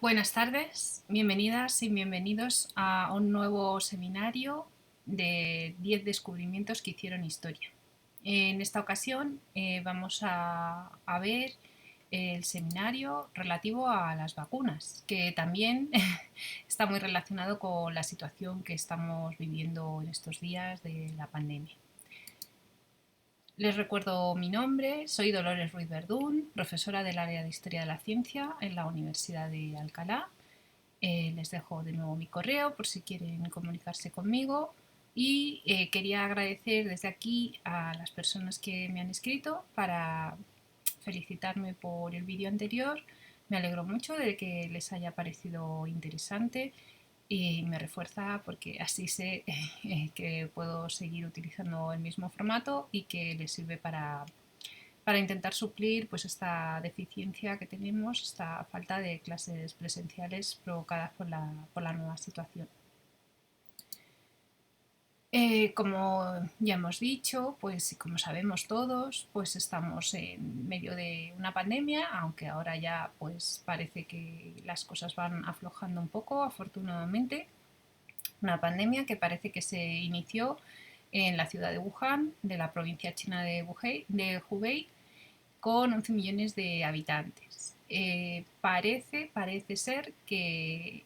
Buenas tardes, bienvenidas y bienvenidos a un nuevo seminario de 10 descubrimientos que hicieron historia. En esta ocasión vamos a ver el seminario relativo a las vacunas, que también está muy relacionado con la situación que estamos viviendo en estos días de la pandemia. Les recuerdo mi nombre, soy Dolores Ruiz Verdún, profesora del área de Historia de la Ciencia en la Universidad de Alcalá. Les dejo de nuevo mi correo por si quieren comunicarse conmigo y quería agradecer desde aquí a las personas que me han escrito para felicitarme por el vídeo anterior. Me alegro mucho de que les haya parecido interesante y me refuerza porque así sé que puedo seguir utilizando el mismo formato y que les sirve para intentar suplir pues esta deficiencia que tenemos, esta falta de clases presenciales provocadas por la nueva situación. Como ya hemos dicho, pues y como sabemos todos, pues estamos en medio de una pandemia, aunque ahora ya pues parece que las cosas van aflojando un poco, afortunadamente. Una pandemia que parece que se inició en la ciudad de Wuhan, de la provincia china de Hubei, con 11 millones de habitantes. Parece ser que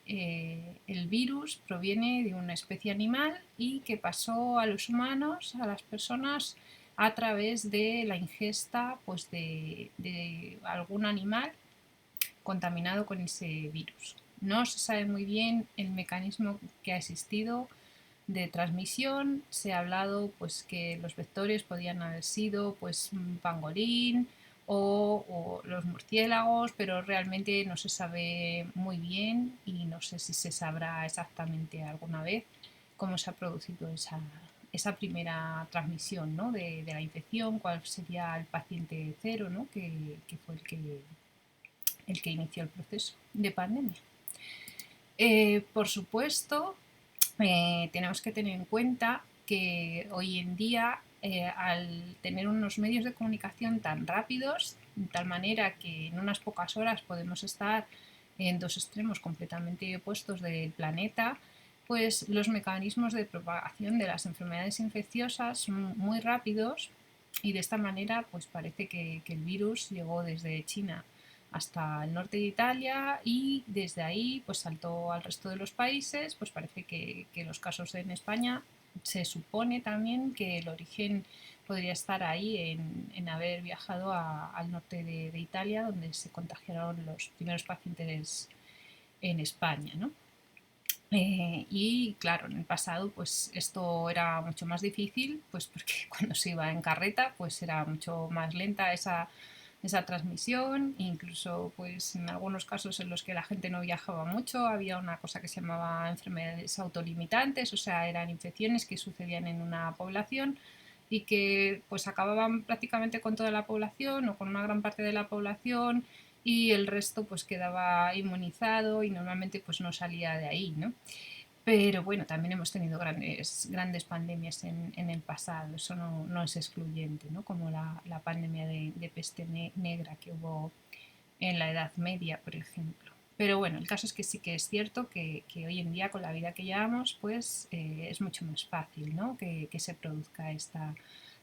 el virus proviene de una especie animal y que pasó a los humanos, a las personas, a través de la ingesta pues, de algún animal contaminado con ese virus. No se sabe muy bien el mecanismo que ha existido de transmisión. Se ha hablado pues que los vectores podían haber sido pues un pangolín o los murciélagos, pero realmente no se sabe muy bien y no sé si se sabrá exactamente alguna vez cómo se ha producido esa primera transmisión, ¿no? de la infección, cuál sería el paciente cero, ¿no? que fue el que inició el proceso de pandemia. Por supuesto, tenemos que tener en cuenta que hoy en día, al tener unos medios de comunicación tan rápidos, de tal manera que en unas pocas horas podemos estar en dos extremos completamente opuestos del planeta, pues los mecanismos de propagación de las enfermedades infecciosas son muy rápidos y de esta manera pues parece que el virus llegó desde China hasta el norte de Italia y desde ahí pues saltó al resto de los países. Pues parece que los casos en España se supone también que el origen podría estar ahí en haber viajado al norte de Italia, donde se contagiaron los primeros pacientes en España, ¿no? Y claro, en el pasado pues esto era mucho más difícil, pues porque cuando se iba en carreta pues era mucho más lenta esa transmisión. Incluso pues en algunos casos en los que la gente no viajaba mucho había una cosa que se llamaba enfermedades autolimitantes, o sea, eran infecciones que sucedían en una población y que pues acababan prácticamente con toda la población o con una gran parte de la población y el resto pues quedaba inmunizado y normalmente pues no salía de ahí, ¿no? Pero bueno, también hemos tenido grandes pandemias en el pasado, eso no es excluyente, ¿no? Como la pandemia de peste negra que hubo en la Edad Media, por ejemplo. Pero bueno, el caso es que sí que es cierto que hoy en día con la vida que llevamos, pues es mucho más fácil, ¿no? que se produzca esta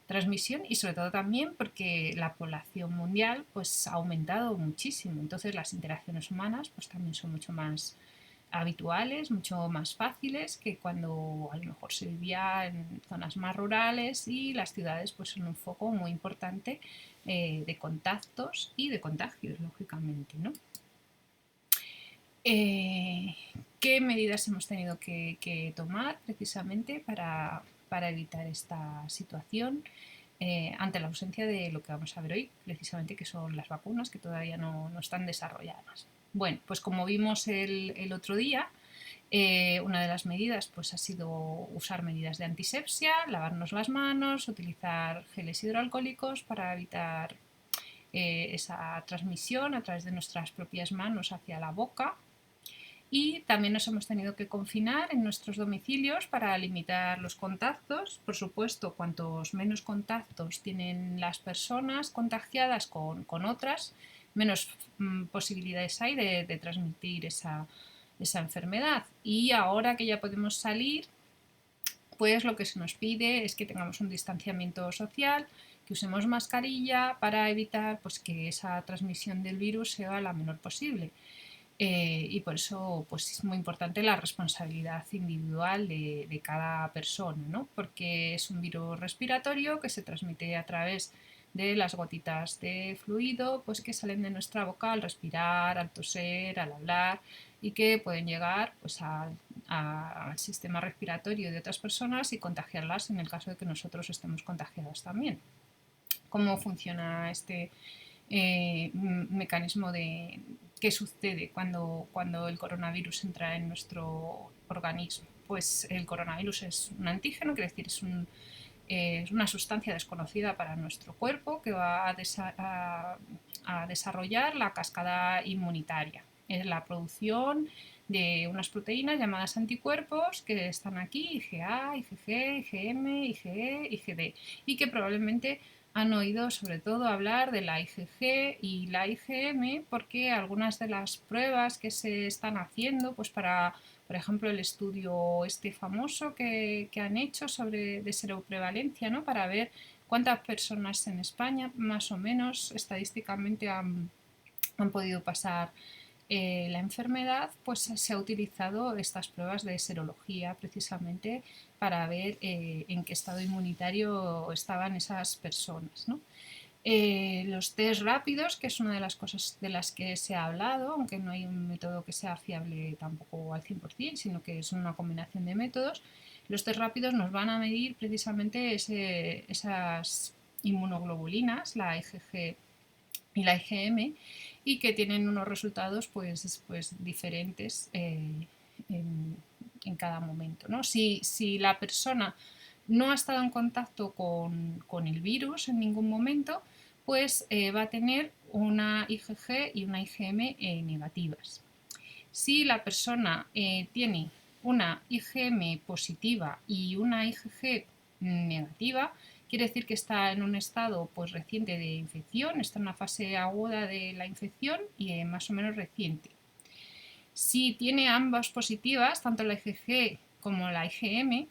transmisión y sobre todo también porque la población mundial pues ha aumentado muchísimo. Entonces las interacciones humanas pues también son mucho más habituales, mucho más fáciles que cuando a lo mejor se vivía en zonas más rurales y las ciudades pues son un foco muy importante de contactos y de contagios, lógicamente, ¿no? Eh, ¿Qué medidas hemos tenido que tomar precisamente para evitar esta situación ante la ausencia de lo que vamos a ver hoy, precisamente que son las vacunas que todavía no están desarrolladas? Bueno, pues como vimos el otro día, una de las medidas pues, ha sido usar medidas de antisepsia, lavarnos las manos, utilizar geles hidroalcohólicos para evitar esa transmisión a través de nuestras propias manos hacia la boca. Y también nos hemos tenido que confinar en nuestros domicilios para limitar los contactos. Por supuesto, cuantos menos contactos tienen las personas contagiadas con otras, menos posibilidades hay de transmitir esa enfermedad. Y ahora que ya podemos salir, pues lo que se nos pide es que tengamos un distanciamiento social, que usemos mascarilla para evitar pues, que esa transmisión del virus sea la menor posible. Y por eso pues, es muy importante la responsabilidad individual de cada persona, ¿no? Porque es un virus respiratorio que se transmite a través de las gotitas de fluido pues, que salen de nuestra boca al respirar, al toser, al hablar y que pueden llegar pues, al sistema respiratorio de otras personas y contagiarlas en el caso de que nosotros estemos contagiados también. ¿Cómo funciona este mecanismo de qué sucede cuando el coronavirus entra en nuestro organismo? Pues el coronavirus es un antígeno, quiere decir, es una sustancia desconocida para nuestro cuerpo que va a desarrollar la cascada inmunitaria. Es la producción de unas proteínas llamadas anticuerpos que están aquí, IgA, IgG, IgM, IgE, IgD, y que probablemente han oído sobre todo hablar de la IgG y la IgM porque algunas de las pruebas que se están haciendo pues para, por ejemplo, el estudio este famoso que han hecho sobre de seroprevalencia, ¿no? Para ver cuántas personas en España más o menos estadísticamente han podido pasar la enfermedad, pues se ha utilizado estas pruebas de serología precisamente para ver en qué estado inmunitario estaban esas personas, ¿no? Los test rápidos, que es una de las cosas de las que se ha hablado, aunque no hay un método que sea fiable tampoco al 100%, sino que es una combinación de métodos, los test rápidos nos van a medir precisamente esas inmunoglobulinas, la IgG y la IgM, y que tienen unos resultados pues diferentes en cada momento, ¿no? Si la persona no ha estado en contacto con el virus en ningún momento, pues va a tener una IgG y una IgM negativas. Si la persona tiene una IgM positiva y una IgG negativa, quiere decir que está en un estado pues, reciente de infección, está en una fase aguda de la infección y más o menos reciente. Si tiene ambas positivas, tanto la IgG como la IgM,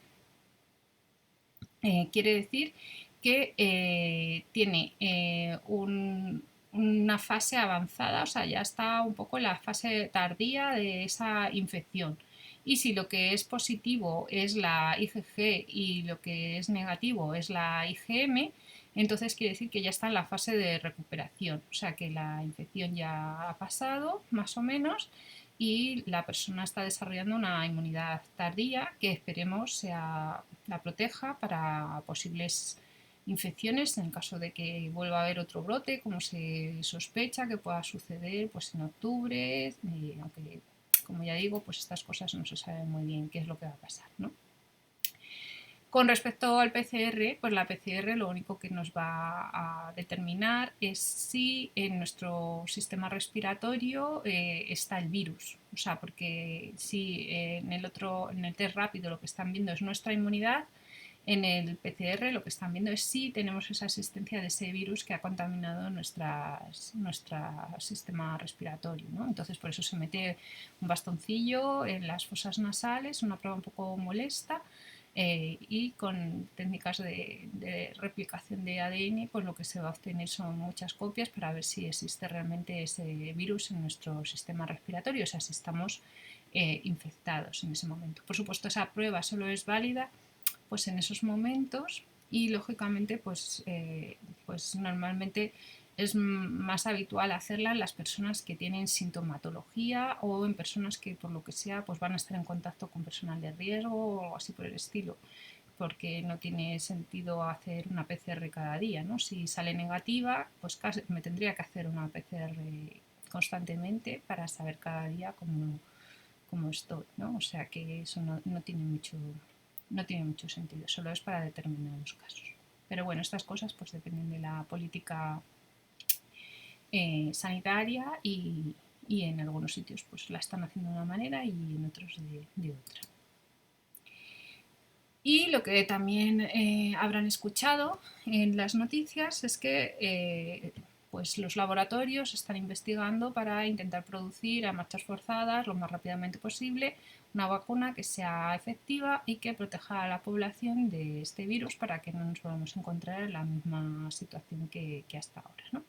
quiere decir que tiene una fase avanzada, o sea, ya está un poco en la fase tardía de esa infección. Y si lo que es positivo es la IgG y lo que es negativo es la IgM, entonces quiere decir que ya está en la fase de recuperación, o sea que la infección ya ha pasado más o menos y la persona está desarrollando una inmunidad tardía que esperemos la proteja para posibles infecciones en el caso de que vuelva a haber otro brote, como se sospecha que pueda suceder pues en octubre, aunque como ya digo, pues estas cosas no se sabe muy bien qué es lo que va a pasar, ¿no? Con respecto al PCR, pues la PCR lo único que nos va a determinar es si en nuestro sistema respiratorio está el virus. O sea, porque si en el test rápido lo que están viendo es nuestra inmunidad, en el PCR lo que están viendo es si tenemos esa existencia de ese virus que ha contaminado nuestro sistema respiratorio, ¿no? Entonces por eso se mete un bastoncillo en las fosas nasales, una prueba un poco molesta, y con técnicas de replicación de ADN pues lo que se va a obtener son muchas copias para ver si existe realmente ese virus en nuestro sistema respiratorio, o sea, si estamos infectados en ese momento. Por supuesto, esa prueba solo es válida pues en esos momentos y lógicamente pues normalmente es más habitual hacerla en las personas que tienen sintomatología o en personas que por lo que sea pues van a estar en contacto con personal de riesgo o algo así por el estilo, porque no tiene sentido hacer una PCR cada día, ¿no? Si sale negativa, pues casi me tendría que hacer una PCR constantemente para saber cada día cómo estoy, ¿no? O sea que eso no tiene mucho sentido, solo es para determinados casos. Pero bueno, estas cosas pues dependen de la política sanitaria y en algunos sitios pues la están haciendo de una manera y en otros de otra. Y lo que también habrán escuchado en las noticias es que pues los laboratorios están investigando para intentar producir a marchas forzadas lo más rápidamente posible una vacuna que sea efectiva y que proteja a la población de este virus para que no nos volvamos a encontrar en la misma situación que hasta ahora, ¿no?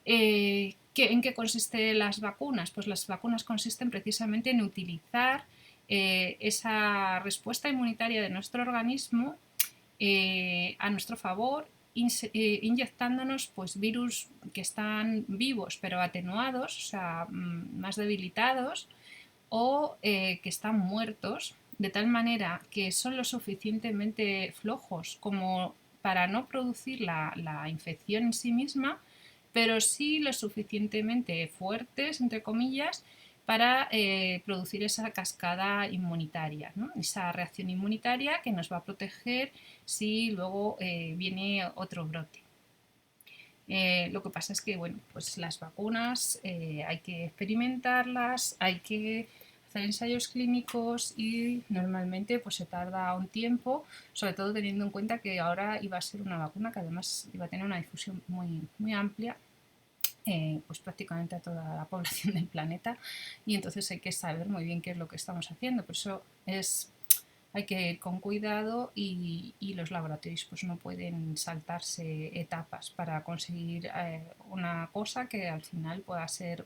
¿En qué consisten las vacunas? Pues las vacunas consisten precisamente en utilizar esa respuesta inmunitaria de nuestro organismo a nuestro favor, inyectándonos pues, virus que están vivos pero atenuados, o sea, más debilitados, o que están muertos, de tal manera que son lo suficientemente flojos como para no producir la infección en sí misma, pero sí lo suficientemente fuertes, entre comillas, para producir esa cascada inmunitaria, ¿no? Esa reacción inmunitaria que nos va a proteger si luego viene otro brote. Lo que pasa es que, bueno, pues las vacunas hay que experimentarlas, hay que hacer ensayos clínicos y normalmente pues se tarda un tiempo, sobre todo teniendo en cuenta que ahora iba a ser una vacuna que además iba a tener una difusión muy, muy amplia, pues prácticamente a toda la población del planeta, y entonces hay que saber muy bien qué es lo que estamos haciendo. Por eso hay que ir con cuidado y los laboratorios pues no pueden saltarse etapas para conseguir una cosa que al final pueda ser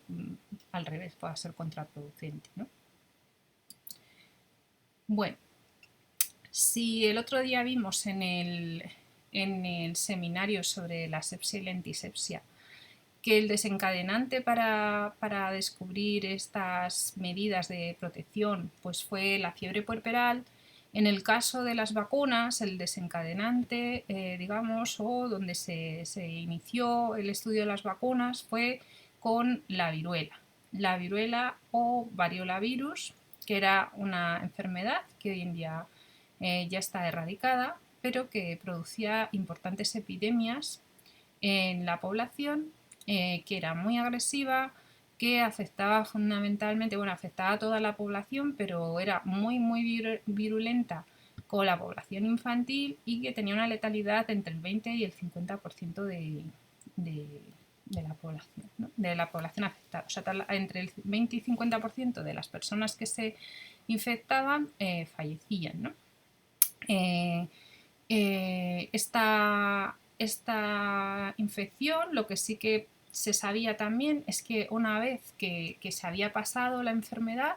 al revés, pueda ser contraproducente, ¿no? Bueno, si el otro día vimos en el seminario sobre la sepsia y la antisepsia que el desencadenante para descubrir estas medidas de protección pues fue la fiebre puerperal, en el caso de las vacunas, el desencadenante, digamos, o donde se inició el estudio de las vacunas fue con la viruela o variolavirus, que era una enfermedad que hoy en día ya está erradicada, pero que producía importantes epidemias en la población, que era muy agresiva, que afectaba fundamentalmente, bueno, afectaba a toda la población, pero era muy, muy virulenta con la población infantil y que tenía una letalidad entre el 20 y el 50% de la población, ¿no? De la población afectada. O sea, entre el 20 y 50% de las personas que se infectaban fallecían, ¿no? Esta infección, lo que sí que se sabía también es que una vez que se había pasado la enfermedad,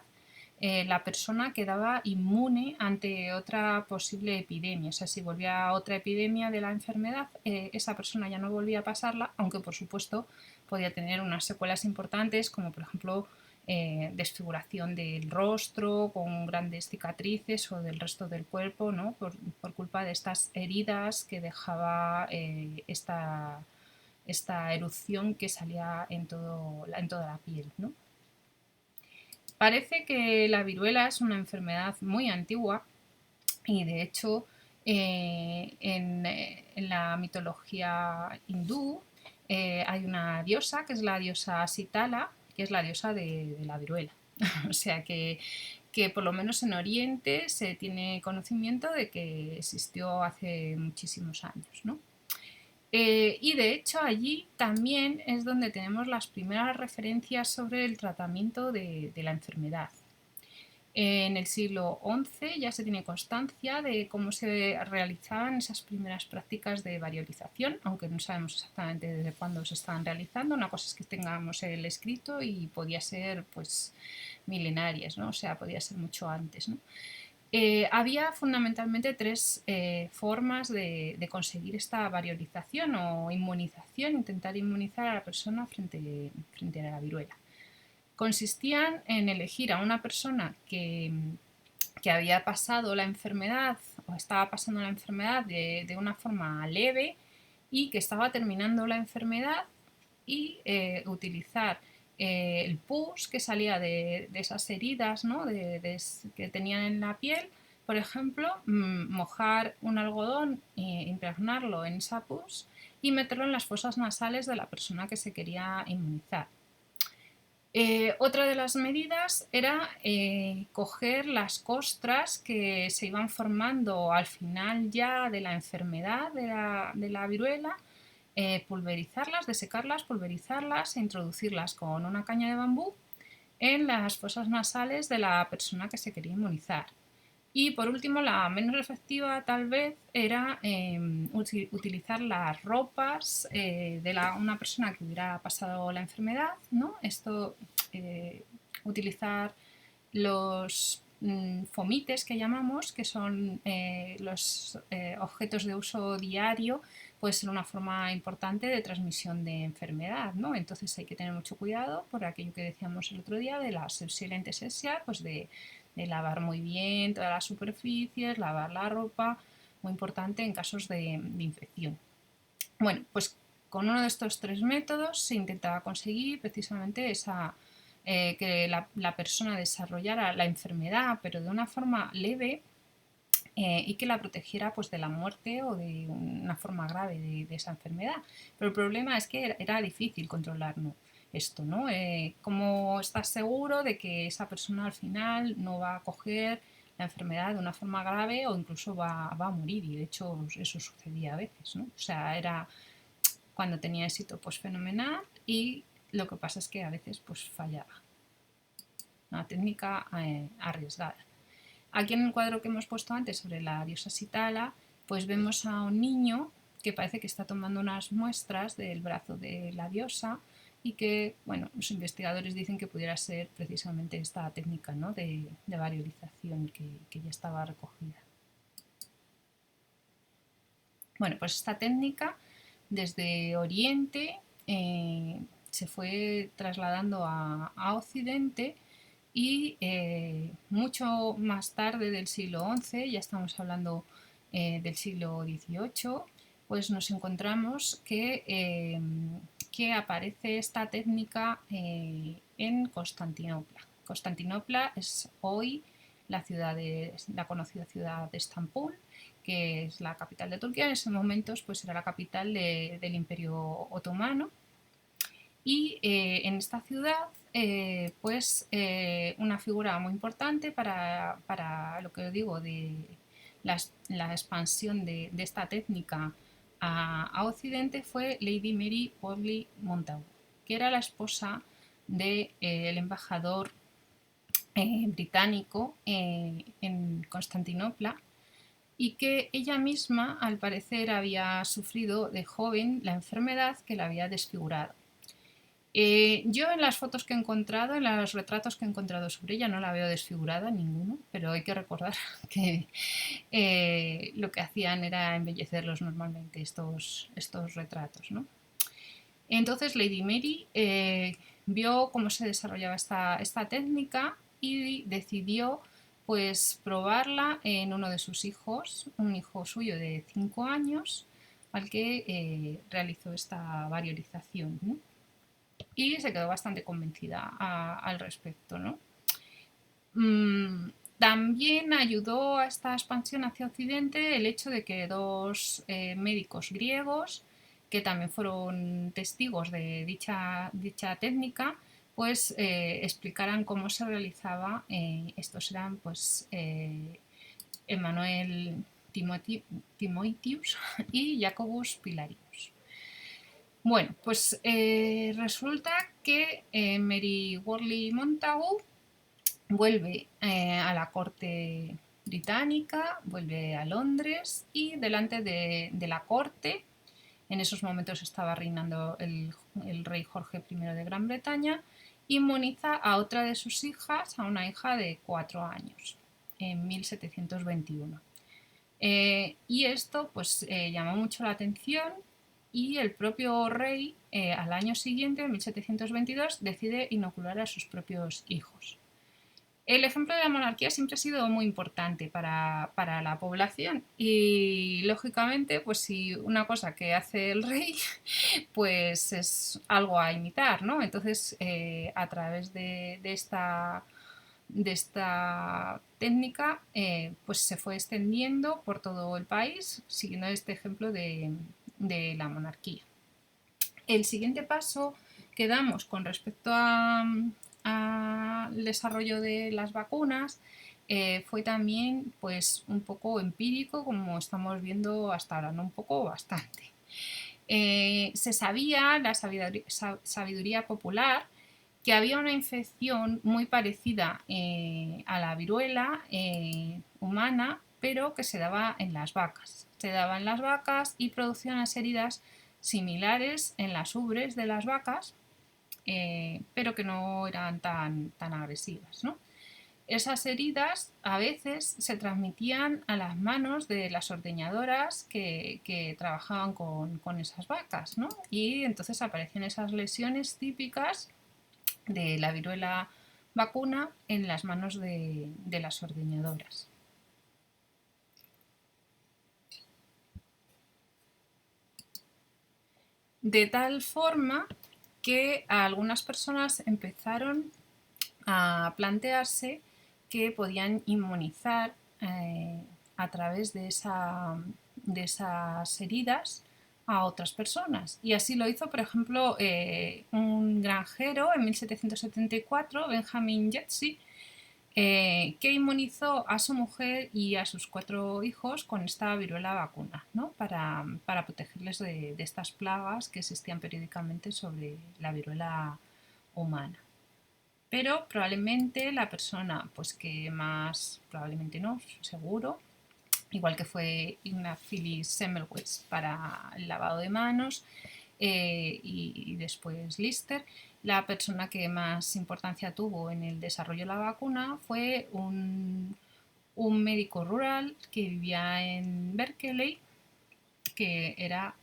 la persona quedaba inmune ante otra posible epidemia. O sea, si volvía otra epidemia de la enfermedad, esa persona ya no volvía a pasarla, aunque por supuesto podía tener unas secuelas importantes, como por ejemplo desfiguración del rostro con grandes cicatrices o del resto del cuerpo, ¿no? por culpa de estas heridas que dejaba esta erupción que salía en toda la piel, ¿no? Parece que la viruela es una enfermedad muy antigua y de hecho en la mitología hindú hay una diosa que es la diosa Sitala, que es la diosa de la viruela. O sea que por lo menos en Oriente se tiene conocimiento de que existió hace muchísimos años, ¿no? Y de hecho allí también es donde tenemos las primeras referencias sobre el tratamiento de la enfermedad. En el siglo XI ya se tiene constancia de cómo se realizaban esas primeras prácticas de variolización, aunque no sabemos exactamente desde cuándo se estaban realizando. Una cosa es que tengamos el escrito y podía ser pues milenarias, ¿no? O sea, podía ser mucho antes, ¿no? Había fundamentalmente tres formas de conseguir esta variolización o inmunización, intentar inmunizar a la persona frente a la viruela. Consistían en elegir a una persona que había pasado la enfermedad o estaba pasando la enfermedad de una forma leve y que estaba terminando la enfermedad y utilizar el pus que salía de esas heridas, ¿no? que tenían en la piel, por ejemplo, mojar un algodón, impregnarlo en esa pus y meterlo en las fosas nasales de la persona que se quería inmunizar. Otra de las medidas era coger las costras que se iban formando al final ya de la enfermedad de la viruela, pulverizarlas, desecarlas, pulverizarlas e introducirlas con una caña de bambú en las fosas nasales de la persona que se quería inmunizar. Y por último, la menos efectiva tal vez era utilizar las ropas de una persona que hubiera pasado la enfermedad, ¿no? Esto, utilizar los fomites que llamamos, que son los objetos de uso diario, puede ser una forma importante de transmisión de enfermedad, ¿no? Entonces hay que tener mucho cuidado por aquello que decíamos el otro día de la asepsia y la antisepsia, pues de lavar muy bien todas las superficies, lavar la ropa, muy importante en casos de infección. Bueno, pues con uno de estos tres métodos se intentaba conseguir precisamente que la persona desarrollara la enfermedad, pero de una forma leve, y que la protegiera pues, de la muerte o de una forma grave de esa enfermedad. Pero el problema es que era difícil controlar esto, ¿no? ¿Cómo estás seguro de que esa persona al final no va a coger la enfermedad de una forma grave o incluso va a morir? Y de hecho eso sucedía a veces, ¿no? O sea, era cuando tenía éxito pues fenomenal, y lo que pasa es que a veces pues fallaba. Una técnica arriesgada. Aquí en el cuadro que hemos puesto antes sobre la diosa Sitala, pues vemos a un niño que parece que está tomando unas muestras del brazo de la diosa y que, bueno, los investigadores dicen que pudiera ser precisamente esta técnica, ¿no? de variolización que ya estaba recogida. Bueno, pues esta técnica desde Oriente se fue trasladando a Occidente, y mucho más tarde del siglo XI, ya estamos hablando del siglo XVIII, pues nos encontramos que aparece esta técnica en Constantinopla. Constantinopla es hoy la conocida ciudad de Estambul, que es la capital de Turquía. En ese momento pues era la capital del Imperio Otomano. Y en esta ciudad, una figura muy importante para lo que os digo de la expansión de esta técnica a Occidente fue Lady Mary Wortley Montagu, que era la esposa del embajador británico en Constantinopla, y que ella misma, al parecer, había sufrido de joven la enfermedad que la había desfigurado. Yo en las fotos que he encontrado, en los retratos que he encontrado sobre ella, no la veo desfigurada ninguno, pero hay que recordar que lo que hacían era embellecerlos normalmente estos retratos, ¿no? Entonces Lady Mary vio cómo se desarrollaba esta técnica y decidió pues probarla en uno de sus hijos, un hijo suyo de 5 años, al que realizó esta variolización, ¿no? Y se quedó bastante convencida al respecto, ¿no? También ayudó a esta expansión hacia Occidente el hecho de que dos médicos griegos, que también fueron testigos de dicha técnica, pues explicaran cómo se realizaba. Estos eran pues Emmanuel Timoitius y Jacobus Pilarius. Bueno, pues resulta que Mary Wortley Montagu vuelve a la corte británica, vuelve a Londres, y delante de la corte, en esos momentos estaba reinando el rey Jorge I de Gran Bretaña, inmuniza a otra de sus hijas, a una hija de 4 años, en 1721. Y esto pues llamó mucho la atención, y el propio rey al año siguiente, en 1722, decide inocular a sus propios hijos. El ejemplo de la monarquía siempre ha sido muy importante para la población, y lógicamente pues si una cosa que hace el rey pues es algo a imitar, ¿no? Entonces a través de esta técnica pues se fue extendiendo por todo el país siguiendo este ejemplo de la monarquía. El siguiente paso que damos con respecto al desarrollo de las vacunas fue también pues un poco empírico, como estamos viendo hasta ahora, no un poco, bastante. Se sabía, la sabiduría popular, que había una infección muy parecida a la viruela humana, pero que se daba en las vacas. Se daba en las vacas y producía unas heridas similares en las ubres de las vacas, pero que no eran tan agresivas, ¿no? Esas heridas a veces se transmitían a las manos de las ordeñadoras que trabajaban con esas vacas, ¿no? Y entonces aparecen esas lesiones típicas de la viruela vacuna en las manos de las ordeñadoras. De tal forma que algunas personas empezaron a plantearse que podían inmunizar a través de esas heridas a otras personas. Y así lo hizo, por ejemplo, un granjero en 1774, Benjamin Jetsey, que inmunizó a su mujer y a sus 4 hijos con esta viruela vacuna, ¿no? Para protegerles de estas plagas que existían periódicamente sobre la viruela humana. Pero probablemente la persona, pues que más, probablemente no, seguro, igual que fue Ignaz Semmelweis para el lavado de manos y después Lister, la persona que más importancia tuvo en el desarrollo de la vacuna fue un médico rural que vivía en Berkeley, que era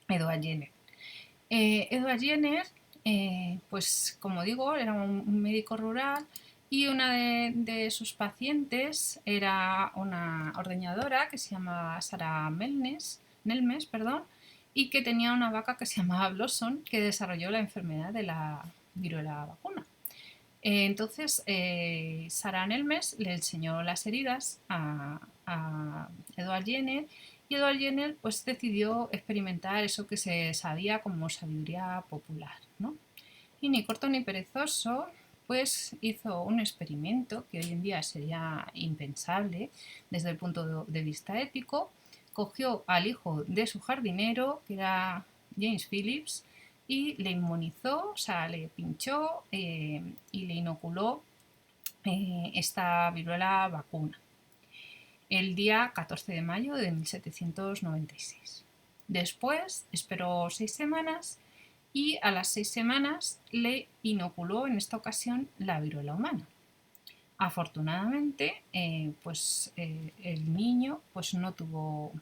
Edward Jenner. Edward Jenner, pues como digo, era un médico rural y una de sus pacientes era una ordeñadora que se llamaba Sarah Nelmes, perdón, y que tenía una vaca que se llamaba Blossom, que desarrolló la enfermedad de la viruela vacuna. Entonces, Sarah Nelmes le enseñó las heridas a Edward Jenner y Edward Jenner pues, decidió experimentar eso que se sabía como sabiduría popular, ¿no? Y ni corto ni perezoso, pues hizo un experimento que hoy en día sería impensable desde el punto de vista ético. Cogió al hijo de su jardinero, que era James Phillips, y le inmunizó, o sea, le pinchó y le inoculó esta viruela vacuna el día 14 de mayo de 1796. Después esperó 6 semanas y a las 6 semanas le inoculó en esta ocasión la viruela humana. Afortunadamente, el niño pues, no tuvo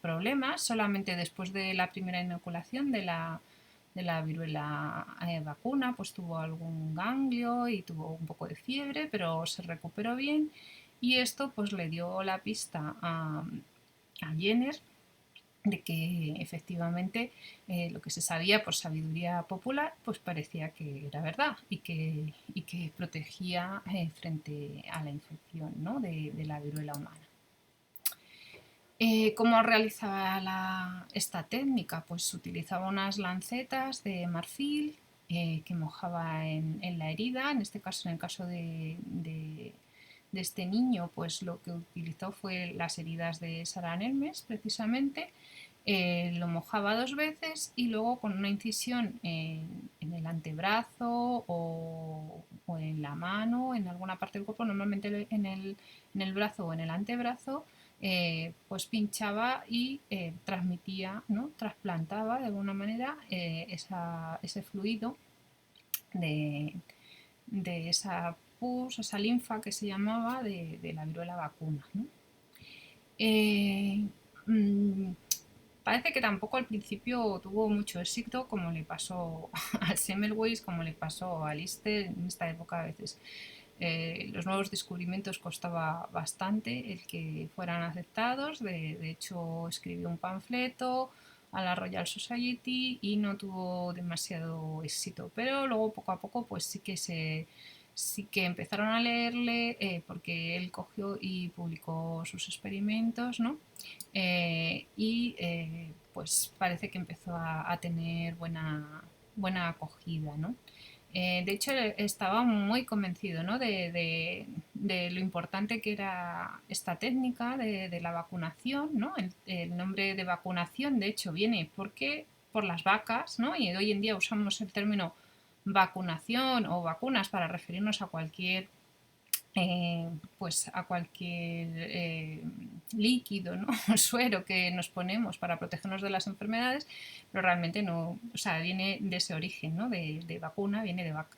problemas, solamente después de la primera inoculación de la viruela vacuna, pues tuvo algún ganglio y tuvo un poco de fiebre, pero se recuperó bien y esto pues le dio la pista a Jenner de que efectivamente lo que se sabía por sabiduría popular pues parecía que era verdad y que protegía frente a la infección, ¿no? de la viruela humana. ¿Cómo realizaba esta técnica? Pues utilizaba unas lancetas de marfil que mojaba en la herida, en este caso, en el caso de este niño, pues lo que utilizó fue las heridas de Sarah Nelmes, precisamente. Lo mojaba 2 veces y luego con una incisión en el antebrazo o en la mano, en alguna parte del cuerpo, normalmente en el brazo o en el antebrazo, pues pinchaba y transmitía, ¿no? Trasplantaba de alguna manera ese fluido de, de esa pus, esa linfa que se llamaba de la viruela vacuna, ¿no? Eh, mm, Parece que tampoco al principio tuvo mucho éxito, como le pasó a Semmelweis, como le pasó a Lister en esta época. A veces los nuevos descubrimientos costaba bastante el que fueran aceptados. De hecho, escribió un panfleto a la Royal Society y no tuvo demasiado éxito, pero luego poco a poco pues sí que empezaron a leerle porque él cogió y publicó sus experimentos, ¿no? Pues parece que empezó a tener buena acogida, ¿no? De hecho, estaba muy convencido, ¿no? de lo importante que era esta técnica de la vacunación, ¿no? El nombre de vacunación, de hecho, viene por las vacas, ¿no? Y hoy en día usamos el término vacunación o vacunas para referirnos a cualquier pues a cualquier líquido, ¿no? Suero que nos ponemos para protegernos de las enfermedades, pero realmente no, o sea, viene de ese origen, ¿no? De vacuna, viene de vaca.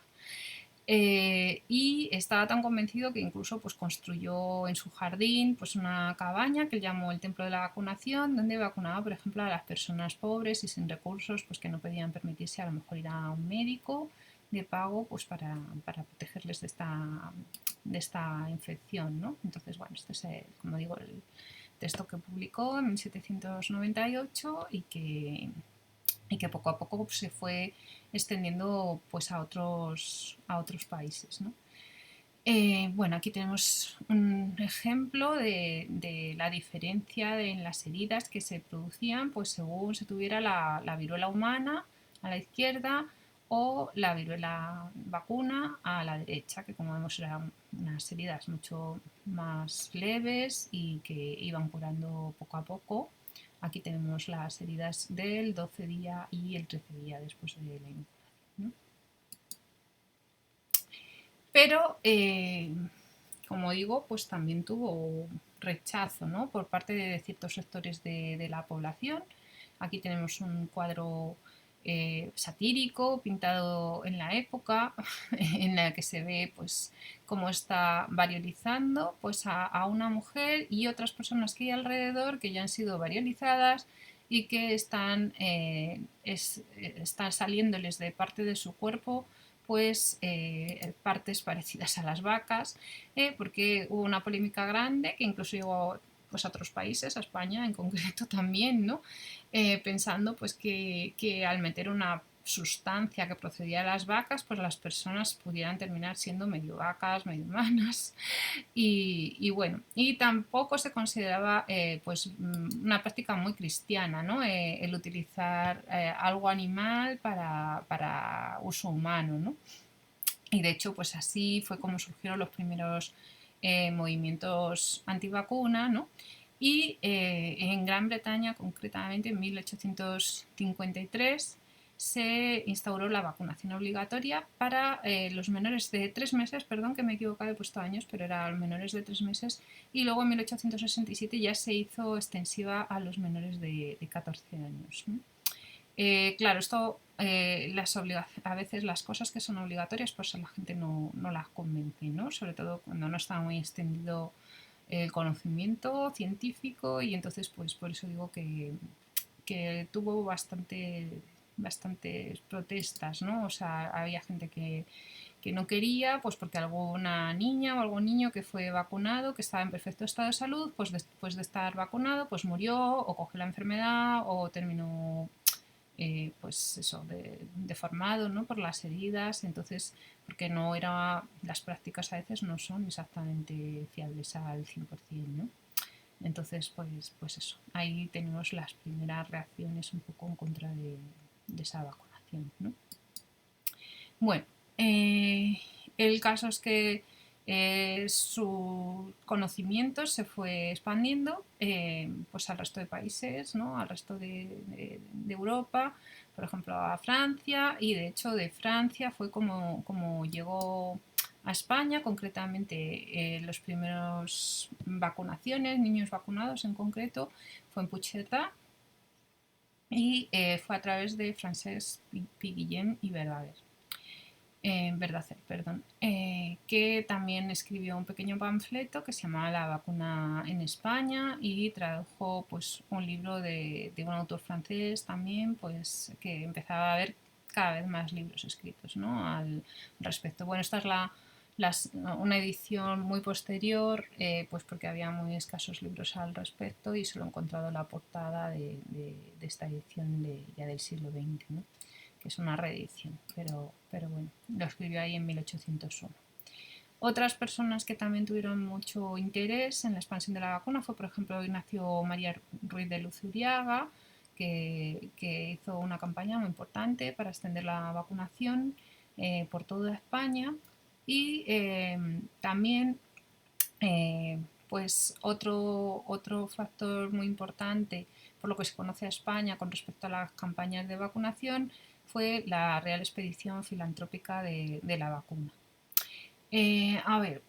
Y estaba tan convencido que incluso pues, construyó en su jardín pues, una cabaña que él llamó el Templo de la Vacunación, donde vacunaba, por ejemplo, a las personas pobres y sin recursos, pues que no podían permitirse a lo mejor ir a un médico de pago pues, para protegerles de esta infección. ¿no? Entonces, bueno, este es, como digo, el texto que publicó en 1798 y que poco a poco se fue extendiendo pues a otros países. ¿no? Bueno, aquí tenemos un ejemplo de la diferencia en las heridas que se producían pues según se tuviera la viruela humana a la izquierda o la viruela vacuna a la derecha, que como vemos eran unas heridas mucho más leves y que iban curando poco a poco. Aquí tenemos las heridas del 12 día y el 13 día después de la inoculación. ¿no? Pero, como digo, pues también tuvo rechazo, ¿no? por parte de ciertos sectores de la población. Aquí tenemos un cuadro satírico pintado en la época en la que se ve pues cómo está variolizando pues a una mujer y otras personas que hay alrededor que ya han sido variolizadas y que están saliéndoles de parte de su cuerpo pues partes parecidas a las vacas, porque hubo una polémica grande que incluso llegó pues, a otros países, a España en concreto también, ¿no? Pensando pues que al meter una sustancia que procedía de las vacas, pues las personas pudieran terminar siendo medio vacas, medio humanas. Y bueno, y tampoco se consideraba pues una práctica muy cristiana, ¿no? El utilizar algo animal para uso humano, ¿no? Y de hecho, pues así fue como surgieron los primeros movimientos antivacuna, ¿no? Y en Gran Bretaña, concretamente en 1853, se instauró la vacunación obligatoria para los menores de 3 meses, perdón que me he equivocado, he puesto años, pero era los menores de 3 meses, y luego en 1867 ya se hizo extensiva a los menores de 14 años. ¿no? Claro, esto a veces las cosas que son obligatorias pues a la gente no las convence, ¿no? Sobre todo cuando no está muy extendido el conocimiento científico y entonces pues por eso digo que tuvo bastantes protestas, ¿no? O sea, había gente que no quería, pues porque alguna niña o algún niño que fue vacunado, que estaba en perfecto estado de salud, pues después de estar vacunado, pues murió o cogió la enfermedad o terminó pues eso, deformado ¿no? por las heridas, entonces, porque no era, las prácticas a veces no son exactamente fiables al 100%, ¿no? Entonces, pues eso, ahí tenemos las primeras reacciones un poco en contra de esa vacunación, ¿no? Bueno, el caso es que su conocimiento se fue expandiendo pues al resto de países, ¿no? Al resto de Europa, por ejemplo a Francia, y de hecho de Francia fue como llegó a España, concretamente los primeros vacunaciones, niños vacunados en concreto, fue en Puigcerdá y fue a través de Francesc Piguillén y Verdacer, perdón, que también escribió un pequeño panfleto que se llamaba La vacuna en España y tradujo pues, un libro de un autor francés también, pues que empezaba a haber cada vez más libros escritos ¿no? al respecto. Bueno, esta es una edición muy posterior, pues porque había muy escasos libros al respecto y solo he encontrado la portada de esta edición ya del siglo XX. ¿no? Que es una reedición, pero bueno, lo escribió ahí en 1801. Otras personas que también tuvieron mucho interés en la expansión de la vacuna fue, por ejemplo, Ignacio María Ruiz de Luzuriaga, que hizo una campaña muy importante para extender la vacunación por toda España. Y también pues otro factor muy importante por lo que se conoce a España con respecto a las campañas de vacunación fue la Real Expedición Filantrópica de la vacuna. A ver,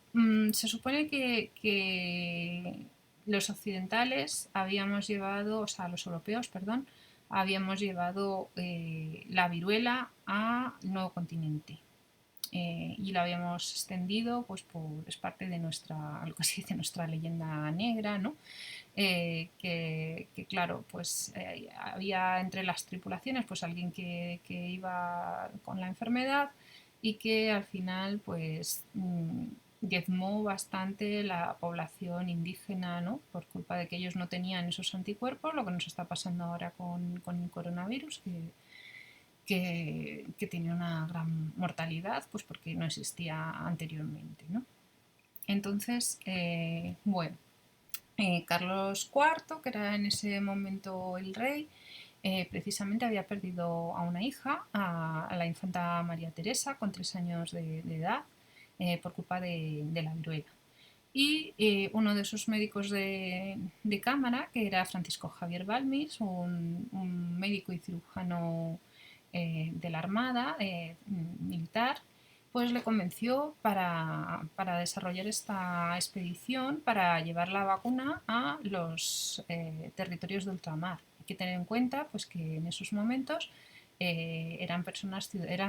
se supone que los occidentales habíamos llevado, o sea, los europeos, perdón, habíamos llevado la viruela al nuevo continente. Y lo habíamos extendido, pues es parte de nuestra, lo que se dice, nuestra leyenda negra, ¿no? Que claro, pues había entre las tripulaciones pues alguien que iba con la enfermedad y que al final pues diezmó bastante la población indígena, ¿no? Por culpa de que ellos no tenían esos anticuerpos, lo que nos está pasando ahora con el coronavirus, que tiene una gran mortalidad, pues porque no existía anteriormente, ¿no? Entonces, bueno, Carlos IV, que era en ese momento el rey, precisamente había perdido a una hija, a la infanta María Teresa, con 3 años de edad, por culpa de la viruela. Y uno de sus médicos de cámara, que era Francisco Javier Balmis, un médico y cirujano de la Armada militar, pues le convenció para desarrollar esta expedición para llevar la vacuna a los territorios de ultramar. Hay que tener en cuenta pues, que en esos momentos eran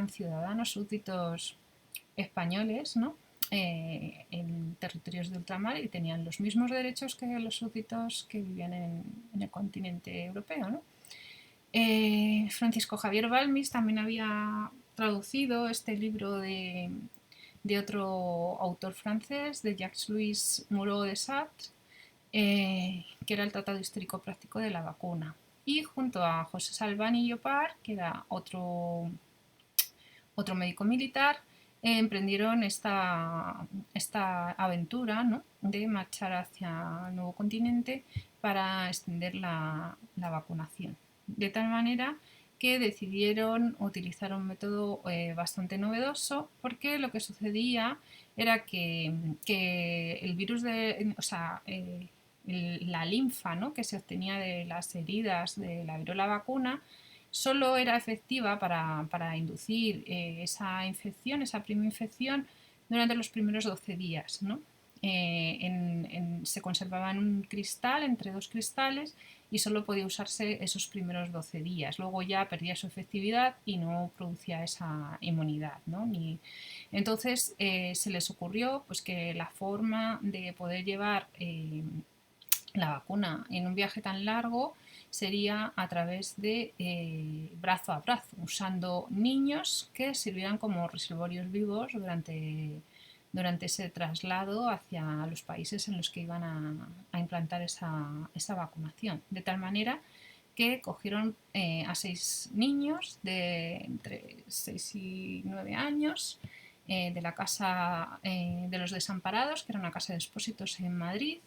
ciudadanos súbditos españoles, ¿no? En territorios de ultramar y tenían los mismos derechos que los súbditos que vivían en el continente europeo, ¿no? Francisco Javier Balmis también había traducido este libro de otro autor francés, de Jacques-Louis Moreau de Sartre, que era el Tratado Histórico Práctico de la Vacuna. Y junto a José Salvani Llopart, que era otro médico militar, emprendieron esta aventura, ¿no? De marchar hacia el nuevo continente para extender la vacunación. De tal manera que decidieron utilizar un método bastante novedoso, porque lo que sucedía era que el virus o sea, la linfa, ¿no? Que se obtenía de las heridas de la viruela vacuna solo era efectiva para inducir esa infección, esa prima infección, durante los primeros 12 días, ¿no? Se conservaba en un cristal, entre dos cristales, y solo podía usarse esos primeros 12 días. Luego ya perdía su efectividad y no producía esa inmunidad, ¿no? Entonces se les ocurrió pues, que la forma de poder llevar la vacuna en un viaje tan largo sería a través de brazo a brazo, usando niños que sirvieran como reservorios vivos durante ese traslado hacia los países en los que iban a implantar esa vacunación. De tal manera que cogieron a 6 niños de entre 6 y 9 años de la Casa de los Desamparados, que era una casa de expósitos en Madrid,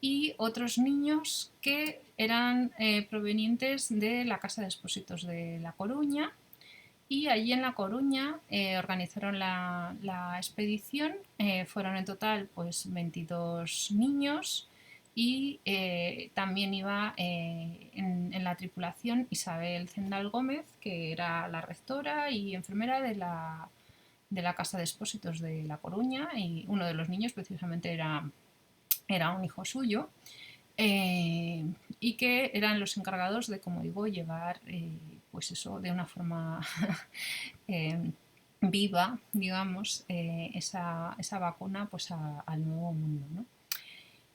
y otros niños que eran provenientes de la Casa de Expósitos de La Coruña, y allí en La Coruña organizaron la expedición. Fueron en total pues 22 niños y también iba en la tripulación Isabel Zendal Gómez, que era la rectora y enfermera de la Casa de Expósitos de La Coruña, y uno de los niños precisamente era un hijo suyo, y que eran los encargados de, como digo, llevar pues eso de una forma eh, viva, digamos, esa vacuna pues al nuevo mundo, ¿no?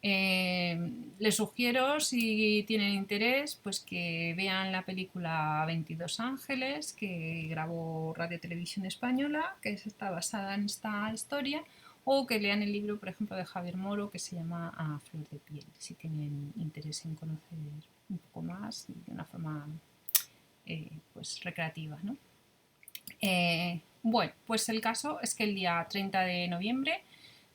Les sugiero, si tienen interés, pues que vean la película 22 Ángeles, que grabó Radio Televisión Española, que está basada en esta historia, o que lean el libro, por ejemplo, de Javier Moro, que se llama A Flor de Piel, si tienen interés en conocer un poco más de una forma pues recreativa, ¿no? Bueno, pues el caso es que el día 30 de noviembre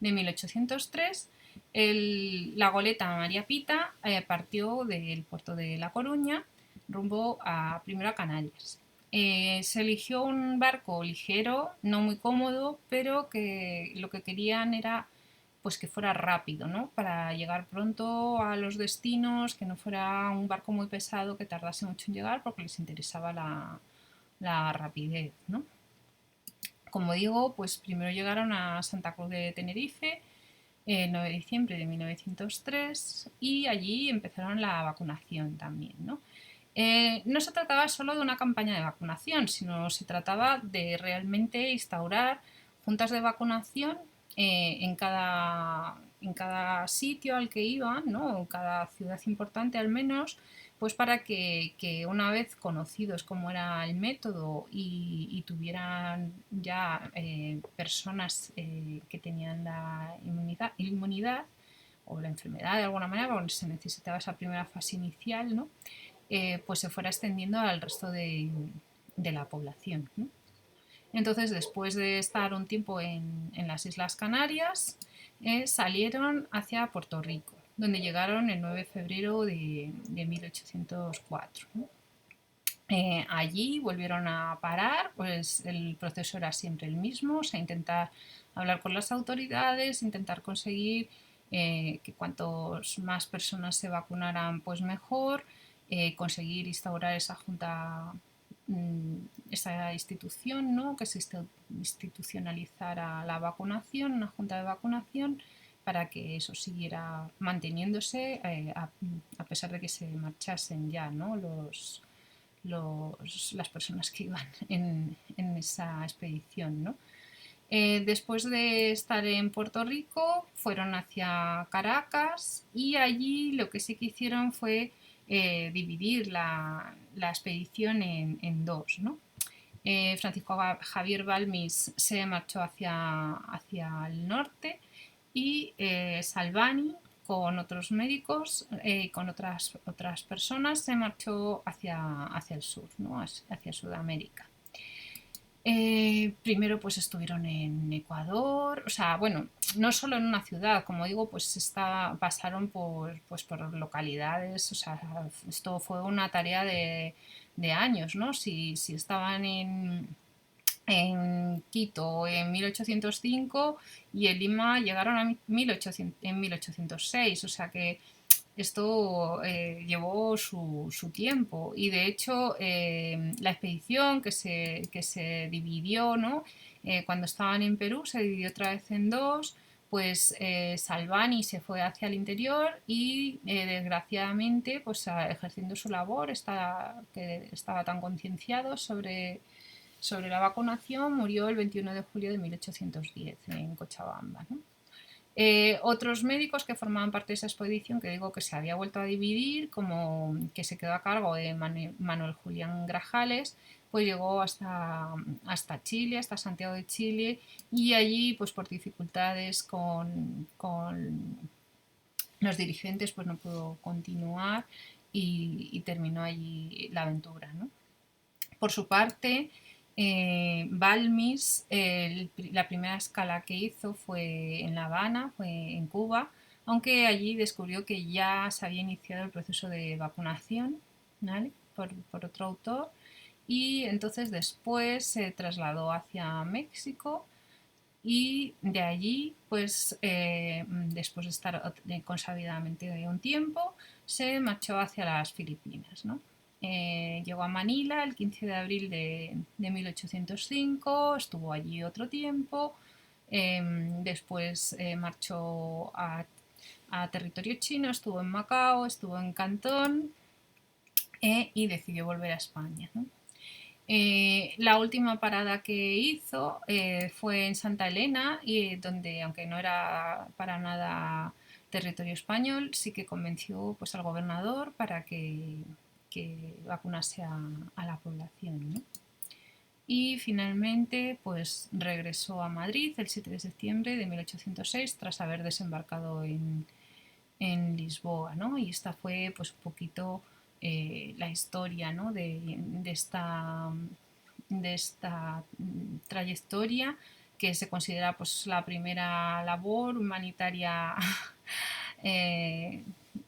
de 1803 la goleta María Pita partió del puerto de La Coruña rumbo primero a Canarias. Se eligió un barco ligero, no muy cómodo, pero que lo que querían era pues que fuera rápido, ¿no? Para llegar pronto a los destinos, que no fuera un barco muy pesado que tardase mucho en llegar, porque les interesaba la rapidez, ¿no? Como digo, pues primero llegaron a Santa Cruz de Tenerife el 9 de diciembre de 1903 y allí empezaron la vacunación también, ¿no? No se trataba solo de una campaña de vacunación, sino se trataba de realmente instaurar juntas de vacunación en cada sitio al que iban, ¿no? En cada ciudad importante al menos, pues para que una vez conocidos cómo era el método y tuvieran ya personas que tenían la inmunidad o la enfermedad de alguna manera, porque se necesitaba esa primera fase inicial, ¿no? Pues se fuera extendiendo al resto de la población, ¿no? Entonces, después de estar un tiempo en las Islas Canarias, salieron hacia Puerto Rico, donde llegaron el 9 de febrero de 1804, ¿no? Allí volvieron a parar, pues el proceso era siempre el mismo, o sea, intentar hablar con las autoridades, intentar conseguir que cuantos más personas se vacunaran, pues mejor, conseguir instaurar esa junta, esa institución, ¿no? Que se institucionalizara la vacunación, una junta de vacunación, para que eso siguiera manteniéndose a pesar de que se marchasen ya, ¿no? Las personas que iban en esa expedición, ¿no? Después de estar en Puerto Rico, fueron hacia Caracas y allí lo que sí que hicieron fue dividir la expedición en dos, ¿no? Francisco Javier Balmis se marchó hacia el norte y Salvani con otros médicos, con otras personas, se marchó hacia el sur, ¿no? Hacia Sudamérica. Primero pues estuvieron en Ecuador, o sea, bueno, no solo en una ciudad, como digo, pues pasaron por localidades, o sea, esto fue una tarea de años, ¿no? Si estaban en Quito en 1805 y en Lima llegaron en 1806, o sea que esto llevó su tiempo y de hecho la expedición que se dividió, ¿no? Cuando estaban en Perú se dividió otra vez en dos, pues Salvani se fue hacia el interior y desgraciadamente pues ejerciendo su labor que estaba tan concienciado sobre la vacunación, murió el 21 de julio de 1810 en Cochabamba, ¿no? Otros médicos que formaban parte de esa expedición, que digo que se había vuelto a dividir, como que se quedó a cargo de Manuel Julián Grajales, pues llegó hasta Chile, hasta Santiago de Chile, y allí, pues por dificultades con los dirigentes, pues no pudo continuar y terminó allí la aventura, ¿no? Por su parte, Balmis, la primera escala que hizo fue en La Habana, fue en Cuba, aunque allí descubrió que ya se había iniciado el proceso de vacunación, ¿vale? Por otro autor, y entonces después se trasladó hacia México y de allí, pues después de estar consabidamente un tiempo, se marchó hacia las Filipinas, ¿no? Llegó a Manila el 15 de abril de 1805, estuvo allí otro tiempo, después marchó a territorio chino, estuvo en Macao, estuvo en Cantón y decidió volver a España, ¿no? La última parada que hizo fue en Santa Elena, donde, aunque no era para nada territorio español, sí que convenció pues, al gobernador para que vacunase a la población, ¿no? Y finalmente pues, regresó a Madrid el 7 de septiembre de 1806 tras haber desembarcado en Lisboa, ¿no? Y esta fue pues, un poquito la historia, ¿no? de esta trayectoria que se considera pues, la primera labor humanitaria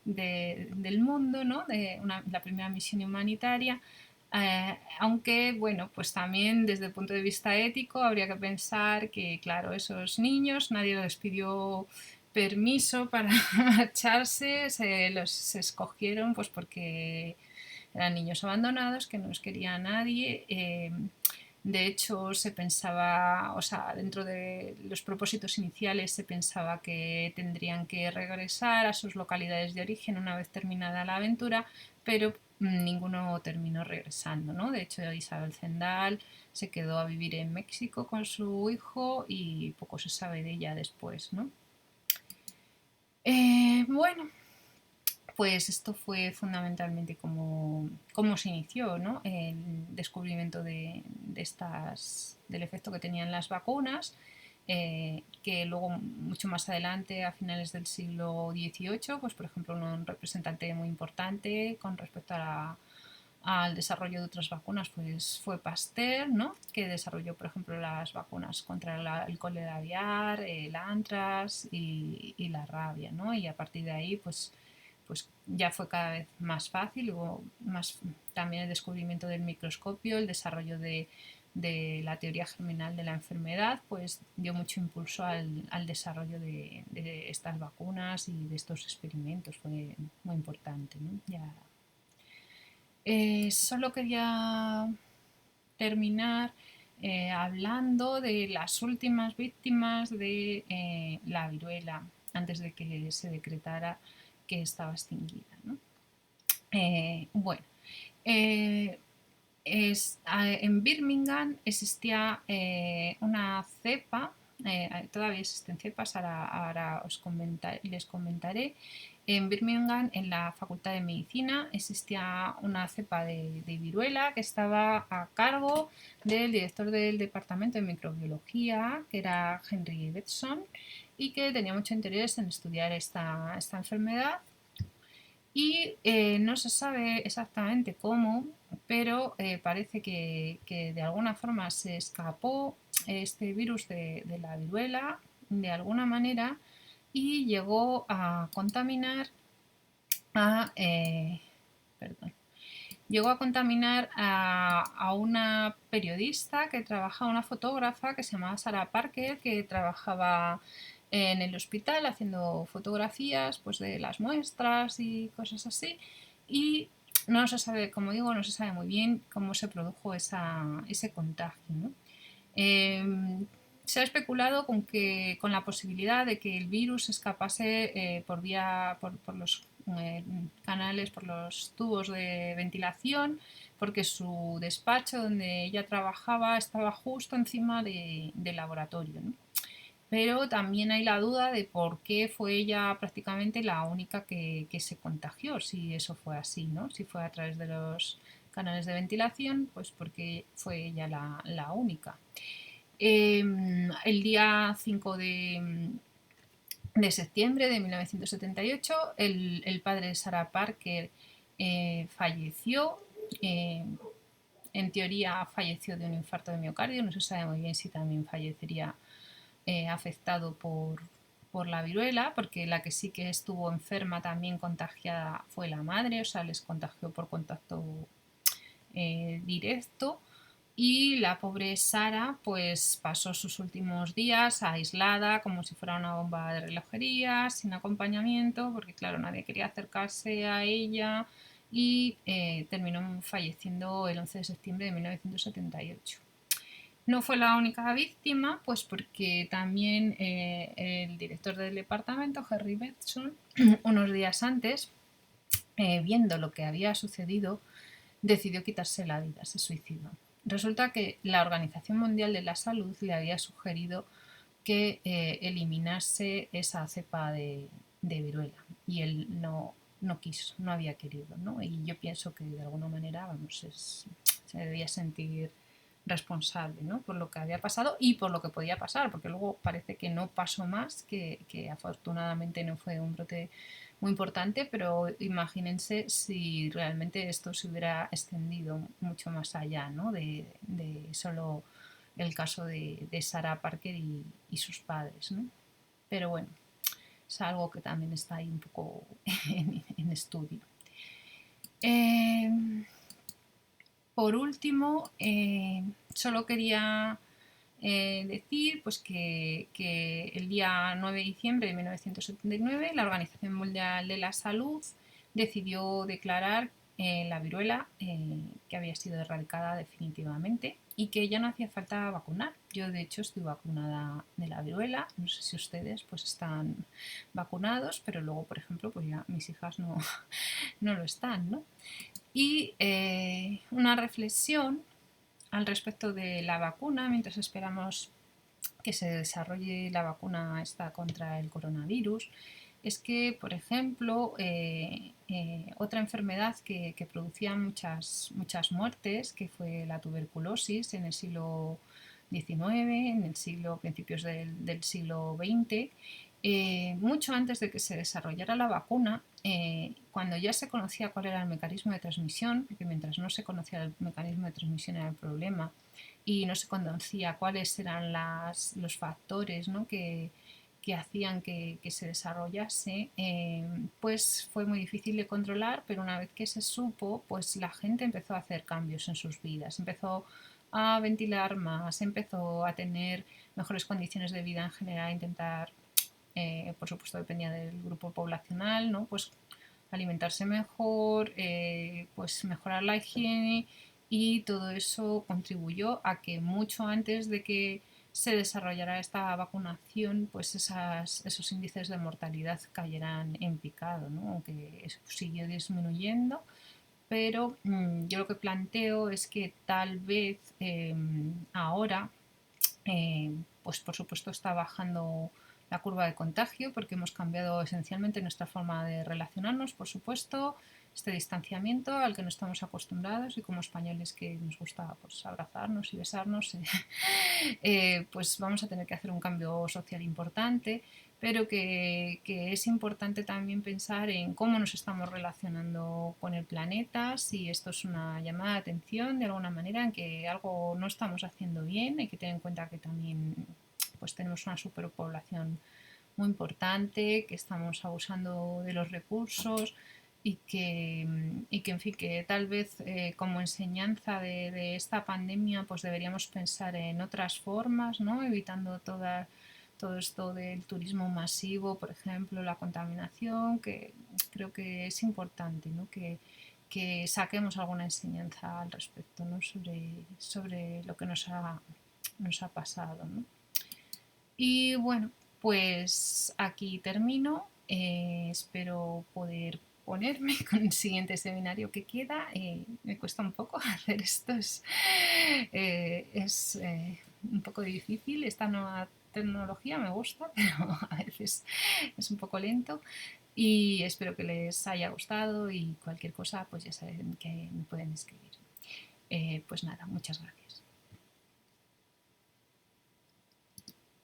del mundo, ¿no? La primera misión humanitaria Aunque, bueno, pues también desde el punto de vista ético habría que pensar que, claro, esos niños nadie les pidió permiso para marcharse, se escogieron pues porque eran niños abandonados, que no los quería nadie. De hecho, se pensaba, o sea, dentro de los propósitos iniciales se pensaba que tendrían que regresar a sus localidades de origen una vez terminada la aventura, pero ninguno terminó regresando, ¿no? De hecho, Isabel Zendal se quedó a vivir en México con su hijo y poco se sabe de ella después, ¿no? Bueno, pues esto fue fundamentalmente como se inició, ¿no? El descubrimiento del efecto que tenían las vacunas, que luego mucho más adelante, a finales del siglo XVIII, pues por ejemplo un representante muy importante con respecto al desarrollo de otras vacunas pues fue Pasteur, ¿no? Que desarrolló por ejemplo las vacunas contra el cólera aviar, el antrax y la rabia, ¿no? Y a partir de ahí pues ya fue cada vez más fácil, hubo más también el descubrimiento del microscopio, el desarrollo de la teoría germinal de la enfermedad, pues dio mucho impulso al desarrollo de estas vacunas y de estos experimentos, fue muy importante, ¿no? Ya, solo quería terminar hablando de las últimas víctimas de la viruela antes de que se decretara que estaba extinguida, ¿no? Bueno, eh, en Birmingham existía una cepa, todavía existen cepas, ahora les comentaré. En Birmingham, en la Facultad de Medicina, existía una cepa de viruela que estaba a cargo del director del Departamento de Microbiología, que era Henry Bedson, y que tenía mucho interés en estudiar esta enfermedad y no se sabe exactamente cómo, pero parece que de alguna forma se escapó este virus de la viruela de alguna manera y llegó a contaminar a, perdón, llegó a contaminar a una periodista que trabajaba, una fotógrafa que se llamaba Sarah Parker, que trabajaba en el hospital haciendo fotografías pues, de las muestras y cosas así. Y no se sabe, como digo, no se sabe muy bien cómo se produjo ese contagio, ¿no? Se ha especulado con la posibilidad de que el virus escapase por los canales, por los tubos de ventilación, porque su despacho donde ella trabajaba estaba justo encima del laboratorio, ¿no? Pero también hay la duda de por qué fue ella prácticamente la única que se contagió, si eso fue así, ¿no? Si fue a través de los canales de ventilación, pues porque fue ella la única. El día 5 de septiembre de 1978, el padre de Sarah Parker falleció. eh, en teoría falleció de un infarto de miocardio, no se sabe muy bien si también fallecería afectado por la viruela, porque la que sí que estuvo enferma también contagiada fue la madre, o sea, les contagió por contacto directo. Y la pobre Sara pues pasó sus últimos días aislada como si fuera una bomba de relojería, sin acompañamiento, porque claro, nadie quería acercarse a ella y terminó falleciendo el 11 de septiembre de 1978. No fue la única víctima, pues porque también el director del departamento, Harry Bedson, unos días antes, viendo lo que había sucedido, decidió quitarse la vida, se suicidó. Resulta que la Organización Mundial de la Salud le había sugerido que eliminase esa cepa de viruela y él no quiso, no había querido, ¿no? Y yo pienso que de alguna manera, vamos, se debía sentir responsable, ¿no? Por lo que había pasado y por lo que podía pasar, porque luego parece que no pasó más, que afortunadamente no fue un brote muy importante, pero imagínense si realmente esto se hubiera extendido mucho más allá, ¿no? De solo el caso de Sarah Parker y sus padres, ¿no? Pero bueno, es algo que también está ahí un poco en estudio. Eh, por último, solo quería decir pues, que el día 9 de diciembre de 1979 la Organización Mundial de la Salud decidió declarar la viruela que había sido erradicada definitivamente y que ya no hacía falta vacunar. Yo de hecho estoy vacunada de la viruela, no sé si ustedes pues están vacunados, pero luego por ejemplo pues ya mis hijas no, no lo están, ¿no? Y una reflexión al respecto de la vacuna, mientras esperamos que se desarrolle la vacuna esta contra el coronavirus, es que, por ejemplo, otra enfermedad que producía muchas muertes, que fue la tuberculosis en el siglo XIX, en el principios del siglo XX, mucho antes de que se desarrollara la vacuna, cuando ya se conocía cuál era el mecanismo de transmisión, porque mientras no se conocía el mecanismo de transmisión era el problema, y no se conocía cuáles eran los factores, ¿no? que hacían que se desarrollase, pues fue muy difícil de controlar, pero una vez que se supo, pues la gente empezó a hacer cambios en sus vidas, empezó a ventilar más, empezó a tener mejores condiciones de vida en general, a intentar, por supuesto dependía del grupo poblacional, ¿no? Pues alimentarse mejor, pues mejorar la higiene, y todo eso contribuyó a que mucho antes de que se desarrollara esta vacunación, pues esos índices de mortalidad cayeran en picado, ¿no? Aunque eso siguió disminuyendo, pero yo lo que planteo es que tal vez ahora, pues por supuesto está bajando la curva de contagio porque hemos cambiado esencialmente nuestra forma de relacionarnos, por supuesto, este distanciamiento al que no estamos acostumbrados, y como españoles que nos gusta pues, abrazarnos y besarnos, pues vamos a tener que hacer un cambio social importante, pero que es importante también pensar en cómo nos estamos relacionando con el planeta, si esto es una llamada de atención de alguna manera en que algo no estamos haciendo bien. Hay que tener en cuenta que también pues tenemos una superpoblación muy importante, que estamos abusando de los recursos, y que en fin, que tal vez como enseñanza de esta pandemia pues deberíamos pensar en otras formas, ¿no? Evitando todo esto del turismo masivo, por ejemplo, la contaminación, que creo que es importante, ¿no? Que saquemos alguna enseñanza al respecto, ¿no? sobre lo que nos ha pasado, ¿no? Y bueno, pues aquí termino. Espero poder ponerme con el siguiente seminario que queda. Me cuesta un poco hacer esto, es un poco difícil. Esta nueva tecnología me gusta, pero a veces es un poco lento. Y espero que les haya gustado, y cualquier cosa, pues ya saben que me pueden escribir. Pues nada, muchas gracias.